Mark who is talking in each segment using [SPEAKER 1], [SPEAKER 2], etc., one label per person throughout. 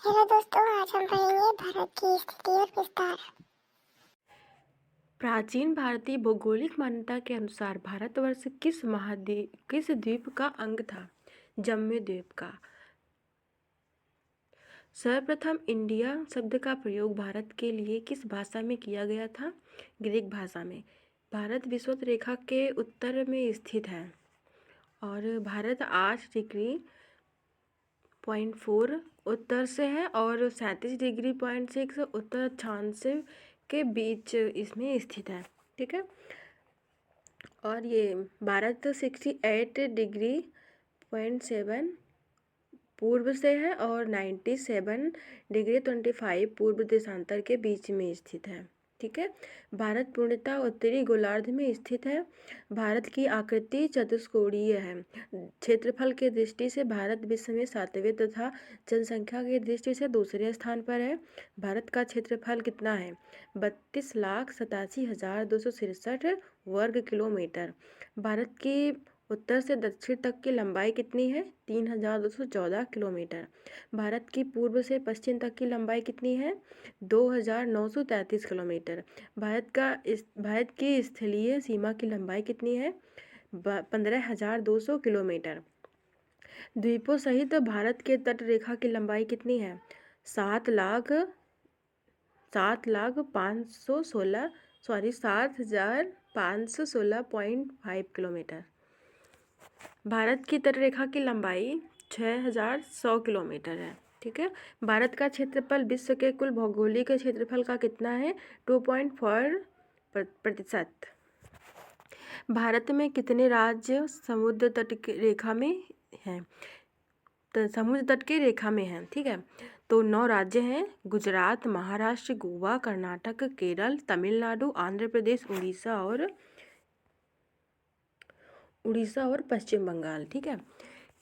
[SPEAKER 1] Hello दोस्तों, आज हम पढ़ेंगे भारत की स्थिति और विस्तार।
[SPEAKER 2] प्राचीन भारतीय भौगोलिक मान्यता के अनुसार भारतवर्ष किस द्वीप का अंग था? जम्मू द्वीप का। सर्वप्रथम इंडिया शब्द का प्रयोग भारत के लिए किस भाषा में किया गया था? ग्रीक भाषा में। भारत विषुवत रेखा के उत्तर में स्थित है और भारत 8°.4 उत्तर से है और 37°.6 उत्तर अक्षांश के बीच इसमें स्थित है। ठीक है। और ये भारत 68°.7 पूर्व से है और 97°25 पूर्व देशांतर के बीच में स्थित है। ठीक है। भारत पूर्णतः उत्तरी गोलार्ध में स्थित है। भारत की आकृति चतुष्कोणीय है। क्षेत्रफल की दृष्टि से भारत विश्व में 7वें तथा जनसंख्या की दृष्टि से दूसरे स्थान पर है। भारत का क्षेत्रफल कितना है? 32,87,267 वर्ग किलोमीटर। भारत की उत्तर से दक्षिण तक की लंबाई कितनी है? 3,214 किलोमीटर। भारत की पूर्व से पश्चिम तक की लंबाई कितनी है? 2,933 किलोमीटर। भारत की स्थलीय सीमा की लंबाई कितनी है? 15,200 किलोमीटर। द्वीपों सहित भारत के तट रेखा की लंबाई कितनी है? 7,516.5 किलोमीटर। भारत की तटरेखा की लंबाई 6,100 किलोमीटर है। ठीक है। भारत का क्षेत्रफल विश्व के कुल भौगोलिक क्षेत्रफल का कितना है? 2.4%। भारत में कितने राज्य समुद्र तट की रेखा में हैं? तो समुद्र तट की रेखा में हैं। ठीक है। तो 9 राज्य हैं: गुजरात, महाराष्ट्र, गोवा, कर्नाटक, केरल, तमिलनाडु, आंध्र प्रदेश, उड़ीसा और पश्चिम बंगाल। ठीक है।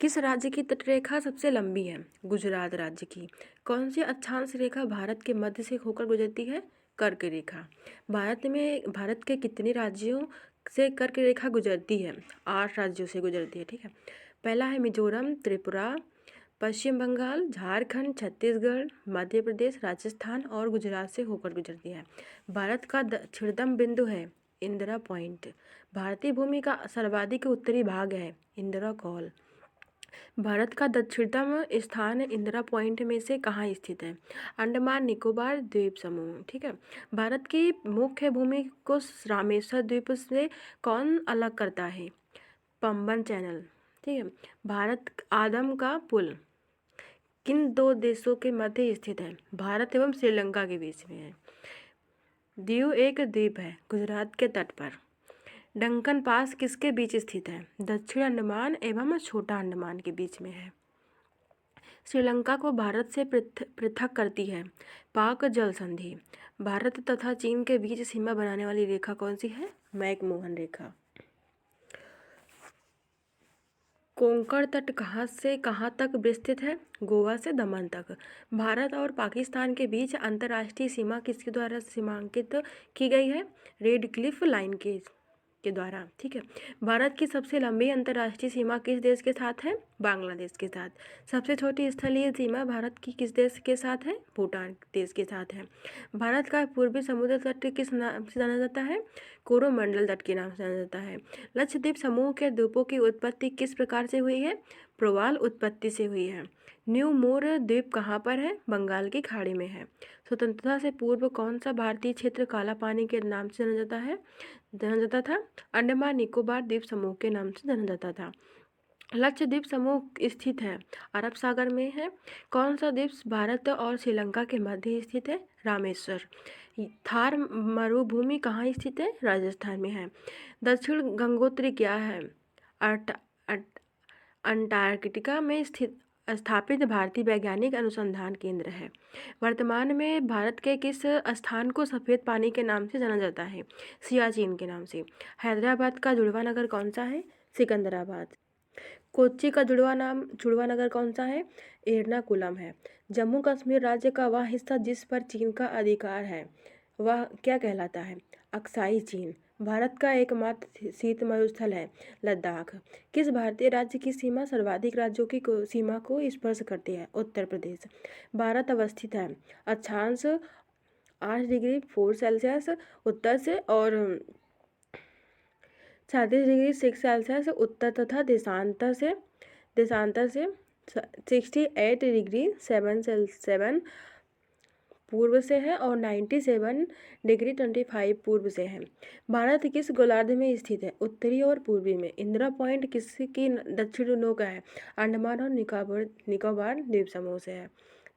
[SPEAKER 2] किस राज्य की तटरेखा सबसे लंबी है? गुजरात राज्य की। कौन सी अक्षांश रेखा भारत के मध्य से होकर गुजरती है? कर्क रेखा। भारत के कितने राज्यों से कर्क रेखा गुजरती है? 8 राज्यों से गुजरती है। ठीक है। पहला है मिजोरम, त्रिपुरा, पश्चिम बंगाल, झारखंड, छत्तीसगढ़, मध्य प्रदेश, राजस्थान और गुजरात से होकर गुजरती है। भारत का दक्षिणतम बिंदु है इंदिरा पॉइंट। भारतीय भूमि का सर्वाधिक उत्तरी भाग है इंदिरा कॉल। भारत का दक्षिणतम स्थान इंदिरा पॉइंट में से कहाँ स्थित है? अंडमान निकोबार द्वीप समूह। ठीक है। भारत की मुख्य भूमि को रामेश्वर द्वीप से कौन अलग करता है? पंबन चैनल। ठीक है। भारत आदम का पुल किन 2 देशों के मध्य स्थित है? भारत एवं श्रीलंका के बीच में है। दीव एक द्वीप है गुजरात के तट पर। डंकन पास किसके बीच स्थित है? दक्षिण अंडमान एवं छोटा अंडमान के बीच में है। श्रीलंका को भारत से पृथक करती है पाक जल संधि। भारत तथा चीन के बीच सीमा बनाने वाली रेखा कौन सी है? मैकमोहन रेखा। कोंकण तट कहाँ से कहाँ तक विस्तृत है? गोवा से दमन तक। भारत और पाकिस्तान के बीच अंतर्राष्ट्रीय सीमा किसके द्वारा सीमांकित की गई है? रेड क्लिफ लाइन के द्वारा। ठीक है। भारत की सबसे लंबी अंतर्राष्ट्रीय सीमा किस देश के साथ है? बांग्लादेश के साथ। सबसे छोटी स्थलीय सीमा भारत की किस देश के साथ है? भूटान देश के साथ है। भारत का पूर्वी समुद्र तट किस नाम से जाना जाता है? कोरोमंडल तट के नाम से जाना जाता है। लक्षद्वीप समूह के द्वीपों की उत्पत्ति किस प्रकार से हुई है? प्रवाल उत्पत्ति से हुई है। न्यू मोर द्वीप कहाँ पर है? बंगाल की खाड़ी में है। स्वतंत्रता से पूर्व कौन सा भारतीय क्षेत्र काला पानी के नाम से जाना जाता था? अंडमान निकोबार द्वीप समूह के नाम से जाना जाता था। लक्षद्वीप समूह स्थित है अरब सागर में है। कौन सा द्वीप भारत और श्रीलंका के मध्य स्थित है? रामेश्वर। थार मरुभूमि कहाँ स्थित है? राजस्थान में है। दक्षिण गंगोत्री क्या है? अंटार्कटिका में स्थापित भारतीय वैज्ञानिक अनुसंधान केंद्र है। वर्तमान में भारत के किस स्थान को सफ़ेद पानी के नाम से जाना जाता है? सियाचिन के नाम से। हैदराबाद का जुड़वा नगर कौन सा है? सिकंदराबाद। कोच्चि का जुड़वा नगर कौन सा है? एर्नाकुलम है। जम्मू कश्मीर राज्य का वह हिस्सा जिस पर चीन का अधिकार है वह क्या कहलाता है? अक्साई चीन। भारत का एकमात्र शीत मरुस्थल है लद्दाख। किस भारतीय राज्य की सीमा सर्वाधिक राज्यों की सीमा को स्पर्श करती है? उत्तर प्रदेश। भारत अवस्थित है अक्षांश 8 डिग्री 4 सेल्सियस उत्तर से और 37 डिग्री 6 सेल्सियस उत्तर तथा देशांतर से 68 डिग्री 7 पूर्व से है और 97 डिग्री 25 पूर्व से है। भारत किस गोलार्ध में स्थित है? उत्तरी और पूर्वी में। इंदिरा पॉइंट किसकी दक्षिण नौका है? अंडमान और निकोबार द्वीप समूह से है।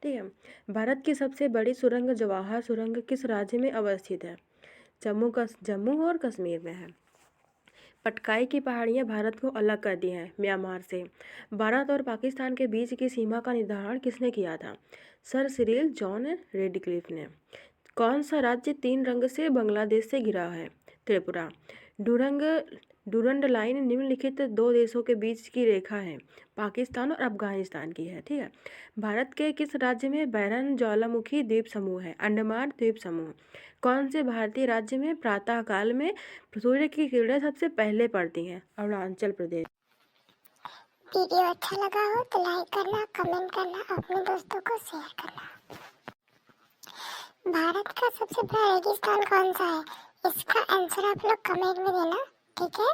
[SPEAKER 2] ठीक है। भारत की सबसे बड़ी सुरंग जवाहर सुरंग किस राज्य में अवस्थित है? जम्मू और कश्मीर में है। पटकाई की पहाड़ियाँ भारत को अलग करती हैं म्यांमार से। भारत और पाकिस्तान के बीच की सीमा का निर्धारण किसने किया था? सर सिरिल जॉन रेडक्लिफ ने। कौन सा राज्य 3 रंग से बांग्लादेश से घिरा है? त्रिपुरा। डूरंड लाइन निम्नलिखित 2 देशों के बीच की रेखा है, पाकिस्तान और अफगानिस्तान की है। ठीक है। भारत के किस राज्य में बैरन ज्वालामुखी द्वीप समूह है? अंडमान द्वीप समूह। कौन से भारतीय राज्य में प्रातः काल में सूर्य की किरणें सबसे पहले पड़ती हैं? अरुणाचल प्रदेश।
[SPEAKER 1] वीडियो अच्छा लगा हो तो लाइक करना, कमेंट करना, अपने दोस्तों को शेयर करना। भारत का सबसे बड़ा रेगिस्तान कौन सा है? इसका आंसर आप लोग कमेंट में देना, ठीक है।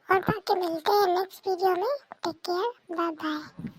[SPEAKER 1] और बाकी मिलते हैं नेक्स्ट वीडियो में। Take care, bye bye.